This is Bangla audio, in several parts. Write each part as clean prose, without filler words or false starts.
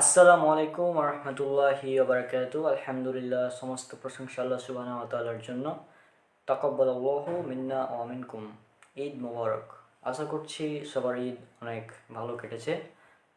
আসসালামু আলাইকুম রহমতুল্লাহি ওবারাকাতুহু। আলহামদুলিল্লাহ, সমস্ত প্রশংসা আল্লাহ সুবহানাহু ওয়া তাআলার জন্য। তাকাব্বালাল্লাহু মিন্না ওয়া মিনকুম। ঈদ মোবারক। আশা করছি সবার ঈদ অনেক ভালো কেটেছে।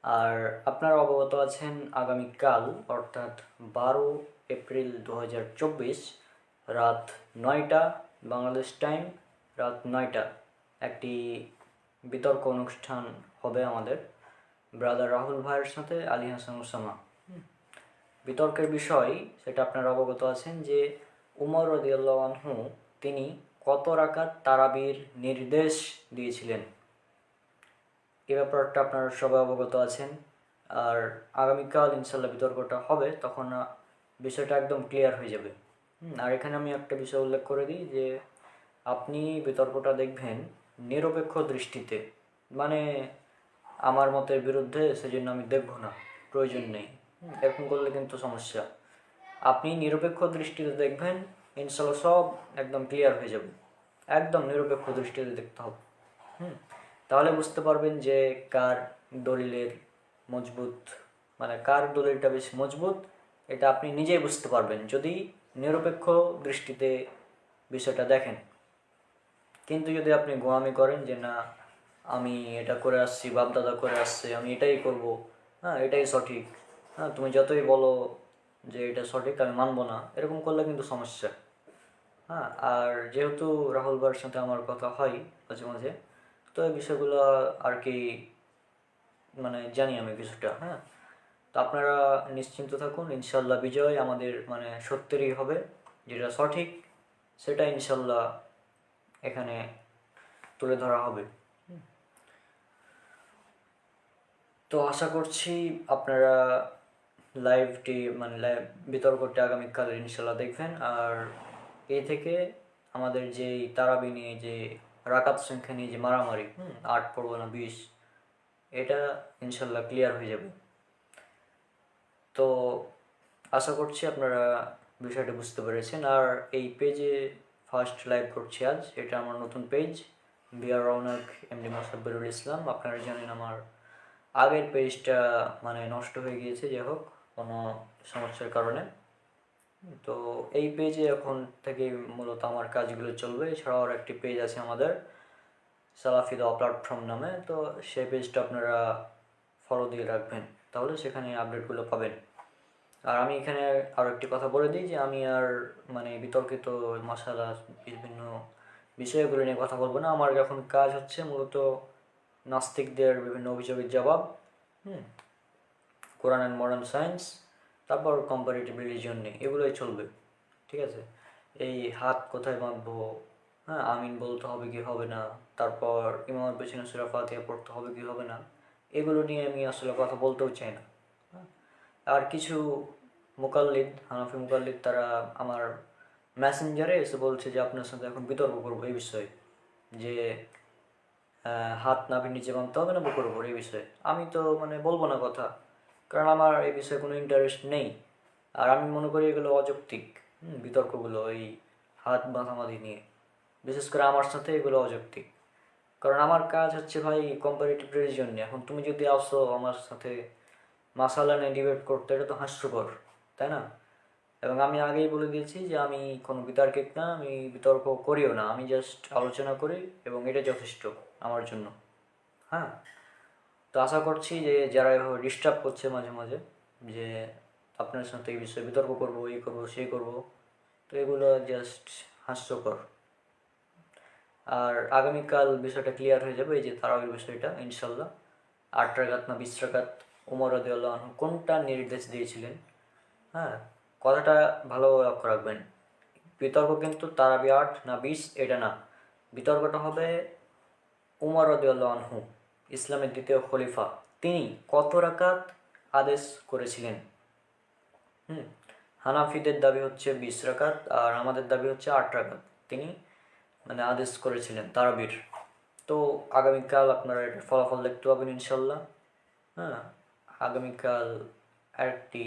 আর আপনারা অবগত আছেন, আগামীকাল অর্থাৎ 12 এপ্রিল 2024 রাত 9টা বাংলাদেশ টাইম, রাত 9টা একটি বিতর্ক অনুষ্ঠান হবে আমাদের ব্রাদার রাহুল ভাইয়ের সাথে আলী হাসান ওসামা। বিতর্কের বিষয় সেটা আপনারা অবগত আছেন যে উমর রাদিয়াল্লাহু আনহু তিনি কত রাকাত তারাবির নির্দেশ দিয়েছিলেন, এ ব্যাপারটা আপনারা সবাই অবগত আছেন। আর আগামীকাল ইনশাল্লাহ বিতর্কটা হবে, তখন বিষয়টা একদম ক্লিয়ার হয়ে যাবে। আর এখানে আমি একটা বিষয় উল্লেখ করে দিই যে আপনি বিতর্কটা দেখবেন নিরপেক্ষ দৃষ্টিতে, মানে আমার মতের বিরুদ্ধে সেজন্য আমি দেখব না, প্রয়োজন নেই, এরকম করলে কিন্তু সমস্যা। আপনি নিরপেক্ষ দৃষ্টিতে দেখবেন, ইনশাল্লাহ সব একদম ক্লিয়ার হয়ে যাবে। একদম নিরপেক্ষ দৃষ্টিতে দেখতে হবে। তাহলে বুঝতে পারবেন যে কার দলিলের মজবুত, মানে কার দলিলটা বেশি মজবুত, এটা আপনি নিজেই বুঝতে পারবেন যদি নিরপেক্ষ দৃষ্টিতে বিষয়টা দেখেন। কিন্তু যদি আপনি গোয়ামি করেন যে না, আমি এটা করে আসছি, বাপদাদা করে আসছে, আমি এটাই করব, হ্যাঁ এটাই সঠিক, হ্যাঁ তুমি যতই বলো যে এটা সঠিক আমি মানবো না, এরকম করলে কিন্তু সমস্যা। হ্যাঁ, আর যেহেতু রাহুল ভাইয়ের সাথে আমার কথা হয় মাঝে মাঝে, তো এই বিষয়গুলো আর কি মানে জানি আমি কিছুটা। হ্যাঁ, তো আপনারা নিশ্চিন্ত থাকুন, ইনশাল্লাহ বিজয় আমাদের মানে সত্যেরই হবে। যেটা সঠিক সেটা ইনশাল্লাহ এখানে তুলে ধরা হবে। তো আশা করছি আপনারা লাইভটি মানে লাইভ বিতর্কটি আগামীকাল ইনশাল্লাহ দেখবেন। আর এই থেকে আমাদের যেই তারাবি নিয়ে যে রাকাত সংখ্যা নিয়ে যে মারামারি, 8 পড়বো না 20, এটা ইনশাল্লাহ ক্লিয়ার হয়ে যাবে। তো আশা করছি আপনারা বিষয়টা বুঝতে পেরেছেন। আর এই পেজে ফার্স্ট লাইভ করছি আজ, এটা আমার নতুন পেজ বিআর রৌনক এমডি মোসাব্বিরুল ইসলাম। আপনারা জানেন আমার আগের পেজটা মানে নষ্ট হয়ে গিয়েছে, যাই হোক কোনো সমস্যার কারণে। তো এই পেজে এখন থেকে মূলত আমার কাজগুলো চলবে। এছাড়াও আর একটি পেজ আছে আমাদের সালাফি দাওয়া প্ল্যাটফর্ম নামে, তো সেই পেজটা আপনারা ফলো দিয়ে রাখবেন, তাহলে সেখানে আপডেটগুলো পাবেন। আর আমি এখানে আরও একটি কথা বলে দিই যে আমি আর মানে বিতর্কিত মশালা বিভিন্ন বিষয়গুলো নিয়ে কথা বলবো না। আমার এখন কাজ হচ্ছে মূলত নাস্তিকদের বিভিন্ন অভিযোগের জবাব, কোরআন অ্যান্ড মডার্ন সায়েন্স, তারপর কম্পারেটিভ রিলিজিয়ন নিয়ে, এগুলোই চলবে। ঠিক আছে, এই হাত কোথায় বাঁধবো, হ্যাঁ আমিন বলতে হবে কি হবে না, তারপর ইমামের পেছনে সূরা ফাতিহা পড়তে হবে কি হবে না, এগুলো নিয়ে আমি আসলে কথা বলতেও চাই না। আর কিছু মুকাল্লিদ, হানাফি মুকাল্লিদ, তারা আমার মেসেঞ্জারে এসে বলছে যে আপনার সাথে এখন বিতর্ক করবো এই বিষয়ে, যে হাত নাভির নিচে বাঁধতে হবে না বুকের উপর, এই বিষয়ে আমি তো মানে বলবো না কথা, কারণ আমার এই বিষয়ে কোনো ইন্টারেস্ট নেই। আর আমি মনে করি এগুলো অযৌক্তিক বিতর্কগুলো, এই হাত বাঁধাবাঁধি নিয়ে, বিশেষ করে আমার সাথে এগুলো অযৌক্তিক। কারণ আমার কাজ হচ্ছে ভাই কম্পারেটিভ রিলিজিয়ন নিয়ে। এখন তুমি যদি আসো আমার সাথে মাসালা নিয়ে ডিবেট করতে, এটা তো হাস্যকর, তাই না? এবং আমি আগেই বলে দিয়েছি যে আমি কোনো বিতর্কিক না, আমি বিতর্ক করিও না, আমি জাস্ট আলোচনা করি এবং এটা যথেষ্ট আমার জন্য। হ্যাঁ, তো আশা করছি যে যারা এভাবে ডিস্টার্ব করছে মাঝে মাঝে যে আপনার সাথে এই বিষয়ে বিতর্ক করবো, এই করবো সেই করবো, তো এগুলো জাস্ট হাস্যকর। আর আগামীকাল বিষয়টা ক্লিয়ার হয়ে যাবে, এই যে তারাবির বিষয়টা ইনশাল্লাহ 8 রাকাত না 20 রাকাত ওমর রাদিয়াল্লাহু আনহু কোনটা নির্দেশ দিয়েছিলেন। হ্যাঁ, কথাটা ভালো লক্ষ্য রাখবেন। বিতর্ক কিন্তু তারাবি 8 না 20 এটা না, বিতর্কটা হবে উমর রাদিয়াল্লাহু আনহু, ইসলামের দ্বিতীয় খলিফা, তিনি কত রাকাত আদেশ করেছিলেন। হানাফিদের দাবি হচ্ছে 20 রাকাত, আর আমাদের দাবি হচ্ছে 8 রাকাত তিনি মানে আদেশ করেছিলেন তারাবির। তো আগামীকাল আপনারা এটার ফলাফল দেখতে পাবেন ইনশাল্লাহ। হ্যাঁ, আগামীকাল একটি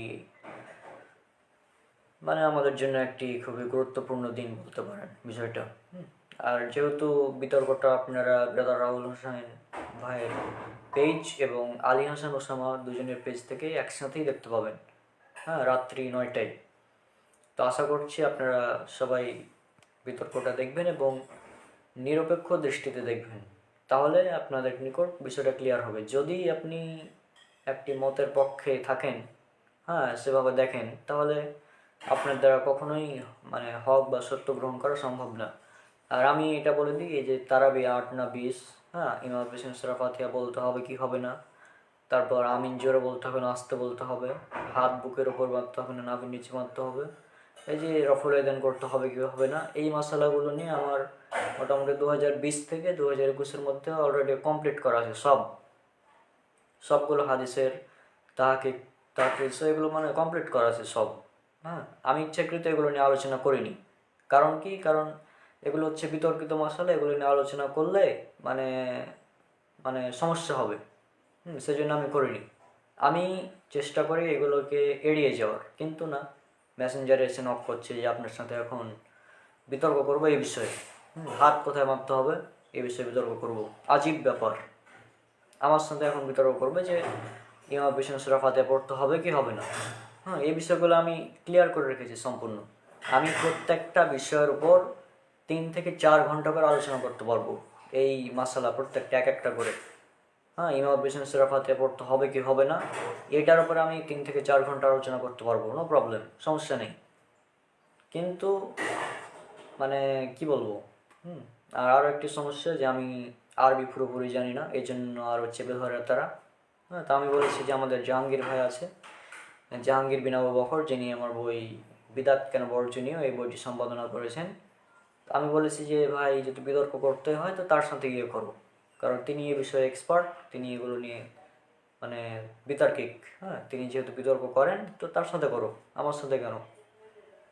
মানে আমাদের জন্য একটি খুবই গুরুত্বপূর্ণ দিন বলতে পারেন বিষয়টা। আর যেহেতু বিতর্কটা আপনারা ব্রাদার রাহুল হোসেন ভাইয়ের পেজ এবং আলী হাসান ওসামা দুজনের পেজ থেকে একসাথেই দেখতে পাবেন, হ্যাঁ, রাত্রি 9টায়। তো আশা করছি আপনারা সবাই বিতর্কটা দেখবেন এবং নিরপেক্ষ দৃষ্টিতে দেখবেন, তাহলে আপনাদের নিকট বিষয়টা ক্লিয়ার হবে। যদি আপনি একটি মতের পক্ষে থাকেন, হ্যাঁ, সেভাবে দেখেন, তাহলে আপনার দ্বারা কখনোই মানে হক বা সত্য গ্রহণ করা সম্ভব না। আর আমি এটা বলে দিই, এই যে তারাবি 8 না 20, হ্যাঁ, ইমাম হোসেন সূরা ফাতিহা বলতে হবে কি হবে না, তারপর আমিন জোরে বলতে হবে না আস্তে বলতে হবে, হাত বুকের ওপর বাঁধতে হবে না নাভির নিচে বাঁধতে হবে, এই যে রফুল আদান করতে হবে কি হবে না, এই মশালাগুলো নিয়ে আমার মোটামুটি 2020 থেকে 2021-এর মধ্যে অলরেডি কমপ্লিট করা আছে। সবগুলো হাদিসের তাহাকিক এগুলো মানে কমপ্লিট করা আছে সব, হ্যাঁ। আমি ইচ্ছাকৃত এগুলো নিয়ে আলোচনা করিনি। কারণ কি? কারণ এগুলো হচ্ছে বিতর্কিত মশালা, এগুলো নিয়ে আলোচনা করলে মানে মানে সমস্যা হবে, সেজন্য আমি করিনি। আমি চেষ্টা করি এগুলোকে এড়িয়ে যাওয়ার, কিন্তু না, মেসেঞ্জারে এসে নক করছে যে আপনার সাথে এখন বিতর্ক করবো এই বিষয়ে, হাত কোথায় মারতে হবে এই বিষয়ে বিতর্ক করব। আজীব ব্যাপার, আমার সাথে এখন বিতর্ক করবে যে ইমাম হোসেন সূরা ফাতিহা পড়তে হবে কি হবে না। হ্যাঁ, এই বিষয়গুলো আমি ক্লিয়ার করে রেখেছি সম্পূর্ণ। আমি প্রত্যেকটা বিষয়ের উপর 3 থেকে 4 ঘন্টা করে আলোচনা করতে পারবো, এই মাসালা প্রত্যেকটা এক একটা করে। হ্যাঁ, ইমাম হোসেন সূরা ফাতিহা পড়তে হবে কি হবে না, এটার উপরে আমি 3 থেকে 4 ঘন্টা আলোচনা করতে পারবো, নো প্রবলেম, সমস্যা নেই। কিন্তু মানে কি বলবো, আর আরও একটি সমস্যা যে আমি আরবি পুরোপুরি জানি না, এই জন্য আরও চেপে ধরে তারা। হ্যাঁ, তা আমি বলেছি যে আমাদের জাহাঙ্গীর ভাই আছে, জাহাঙ্গীর বিন আবু বকর, যিনি আমার বই বিদাত কেন বর্জনীয় এই বইটি সম্পাদনা করেছেন। আমি বলেছি যে ভাই যদি বিতর্ক করতে হয় তো তার সাথে গিয়ে করো, কারণ তিনি এ বিষয়ে এক্সপার্ট, তিনি এগুলো নিয়ে মানে বিতার্কিক। হ্যাঁ, তিনি যেহেতু বিতর্ক করেন তো তার সাথে করো, আমার সাথে কেন?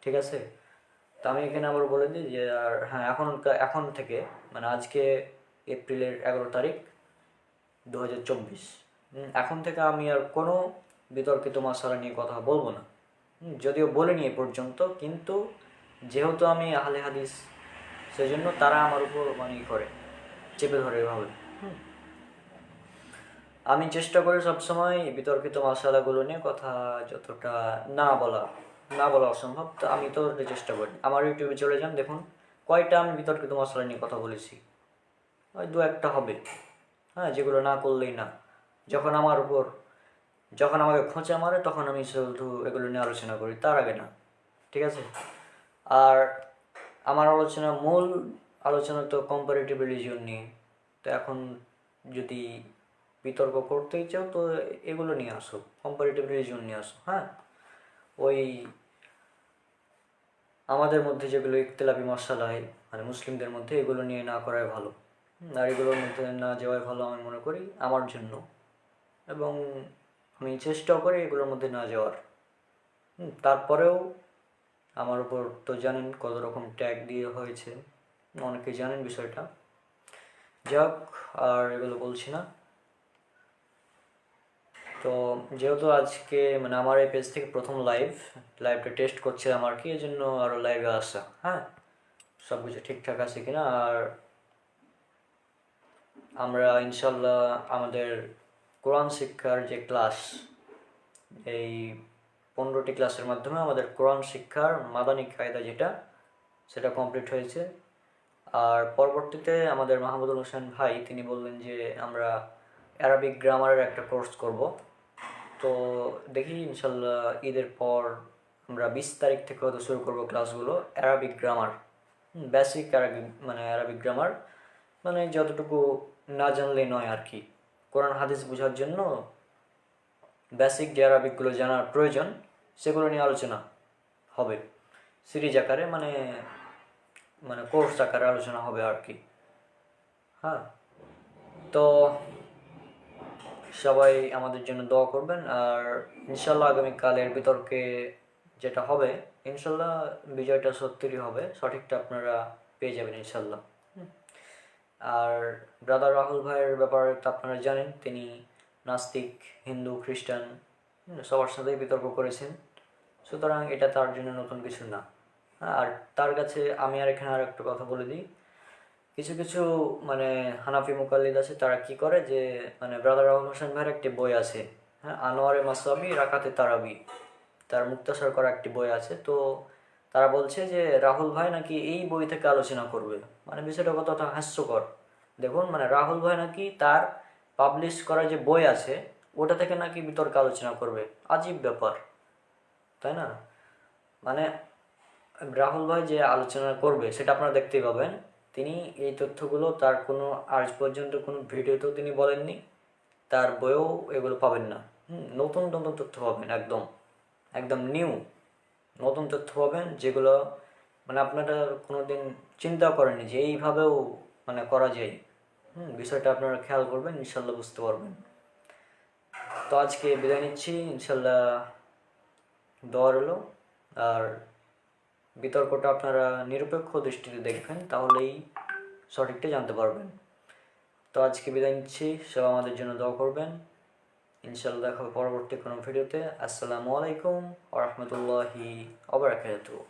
ঠিক আছে। তো আমি এখানে আবার বলে দিই যে আর হ্যাঁ, এখন থেকে মানে আজকে এপ্রিলের 11 তারিখ 2024, এখন থেকে আমি আর কোনো বিতর্কিত মাসালা নিয়ে কথা বলবো না। যদিও বলিনি এ পর্যন্ত, কিন্তু যেহেতু আমি আহলে হাদিস, সেজন্য তারা আমার উপর মানে করে চেপে ধরে এভাবে। আমি চেষ্টা করি সবসময় বিতর্কিত মশালাগুলো নিয়ে কথা যতটা না বলা অসম্ভব, তো আমি তো চেষ্টা করি। আমার ইউটিউবে চলে যান, দেখুন কয়টা আমি বিতর্কিত মশলা নিয়ে কথা বলেছি, ওই 2-1টা হবে, হ্যাঁ, যেগুলো না করলেই না। যখন আমাকে খোঁচা মারে তখন আমি শুধু এগুলো নিয়ে আলোচনা করি, তার আগে না। ঠিক আছে। আর আমার মূল আলোচনা তো কম্পারেটিভ রিলিজিয়ন নিয়ে। তো এখন যদি বিতর্ক করতেই চাও তো এগুলো নিয়ে আসো, কম্পারেটিভ রিলিজিয়ন নিয়ে আসো। হ্যাঁ, ওই আমাদের মধ্যে যেগুলো ইখতিলাফি মশালাই মানে মুসলিমদের মধ্যে, এগুলো নিয়ে না করাই ভালো। আর এগুলোর মধ্যে না যাওয়াই ভালো আমি মনে করি আমার জন্য, এবং আমি চেষ্টাও করি এগুলোর মধ্যে না যাওয়ার। তারপরেও আমার উপর তো জানেন কত রকম ট্যাগ দিয়ে হয়েছে, অনেকে জানেন বিষয়টা। যাক, আর এগুলো বলছি না। তো যেহেতু আজকে মানে আমার এই পেজ থেকে প্রথম লাইভটা টেস্ট করছিলাম আর কি, এই জন্য আরও লাইভে আসা। হ্যাঁ, সব কিছু ঠিকঠাক আছে কিনা। আর আমরা ইনশাল্লাহ আমাদের কোরআন শিক্ষার যে ক্লাস, এই 15টি ক্লাসের মাধ্যমে আমাদের কোরআন শিক্ষার মাদানী কায়দা সেটা কমপ্লিট হয়েছে। আর পরবর্তীতে আমাদের মাহমুদুল হোসেন ভাই তিনি বললেন যে আমরা অ্যারাবিক গ্রামারের একটা কোর্স করব। তো দেখি ইনশাল্লাহ ঈদের পর আমরা 20 তারিখ থেকে হয়তো শুরু করবো ক্লাসগুলো, Arabic grammar, basic Arabic grammar, মানে যতটুকু না জানলেই নয় আর কি। কোরআন হাদিস বোঝার জন্য বেসিক যে অ্যারাবিকগুলো জানার প্রয়োজন সেগুলো নিয়ে আলোচনা হবে সিরিজ আকারে, মানে কোর্স আকারে আলোচনা হবে আর কি। হ্যাঁ, তো সবাই আমাদের জন্য দোয়া করবেন। আর ইনশাল্লাহ আগামীকালের বিতর্কে যেটা হবে, ইনশাল্লাহ বিজয়টা সত্যিই হবে, সঠিকটা আপনারা পেয়ে যাবেন ইনশাল্লাহ। আর ব্রাদার রাহুল ভাইয়ের ব্যাপারে তো আপনারা জানেন, তিনি নাস্তিক, হিন্দু, খ্রিস্টান সবার সাথেই বিতর্ক করেছেন, সুতরাং এটা তার জন্য নতুন কিছু না। আর তার কাছে আমি আর এখানে আর একটা কথা বলে দিই, কিছু কিছু মানে হানাফি মুকাল্লিদ আছে, তারা কি করে যে মানে ব্রাদার রাহুল হোসেন ভাইয়ের একটি বই আছে, হ্যাঁ, আনোয়ারে মাসাবি রাকাতে তারাবি, তার মুক্তাসর করা একটি বই আছে। তো তারা বলছে যে রাহুল ভাই নাকি এই বই থেকে আলোচনা করবে। মানে বিষয়টা কতটা হাস্যকর দেখুন, মানে রাহুল ভাই নাকি তার পাবলিশ করা যে বই আছে ওটা থেকে নাকি বিতর্ক আলোচনা করবে। আজীব ব্যাপার, তাই না? মানে রাহুল ভাই যে আলোচনা করবে সেটা আপনারা দেখতেই পাবেন। তিনি এই তথ্যগুলো তার কোনো আজ পর্যন্ত কোনো ভিডিওতেও তিনি বলেননি, তার বইয়েও এগুলো পাবেন না। নতুন নতুন তথ্য পাবেন, একদম একদম নিউ নতুন তথ্য পাবেন, যেগুলো মানে আপনারা কোনোদিন চিন্তা করেননি যে এইভাবেও মানে করা যায়। বিষয়টা আপনারা খেয়াল করবেন, ইনশাল্লাহ বুঝতে পারবেন। তো আজকে বিদায় নিচ্ছি, ইনশাল্লাহ দোয়া রইলো। আর বিতর্কটা আপনারা নিরপেক্ষ দৃষ্টিতে দেখবেন, তাহলেই সঠিকটা জানতে পারবেন। তো আজকে বিদায় নিচ্ছি, সব আমাদের জন্য দোয়া করবেন। ইনশাল্লাহ দেখা হবে পরবর্তী কোনো ভিডিওতে। আসসালামু আলাইকুম ওয়া রাহমাতুল্লাহি ওয়া বারাকাতুহু।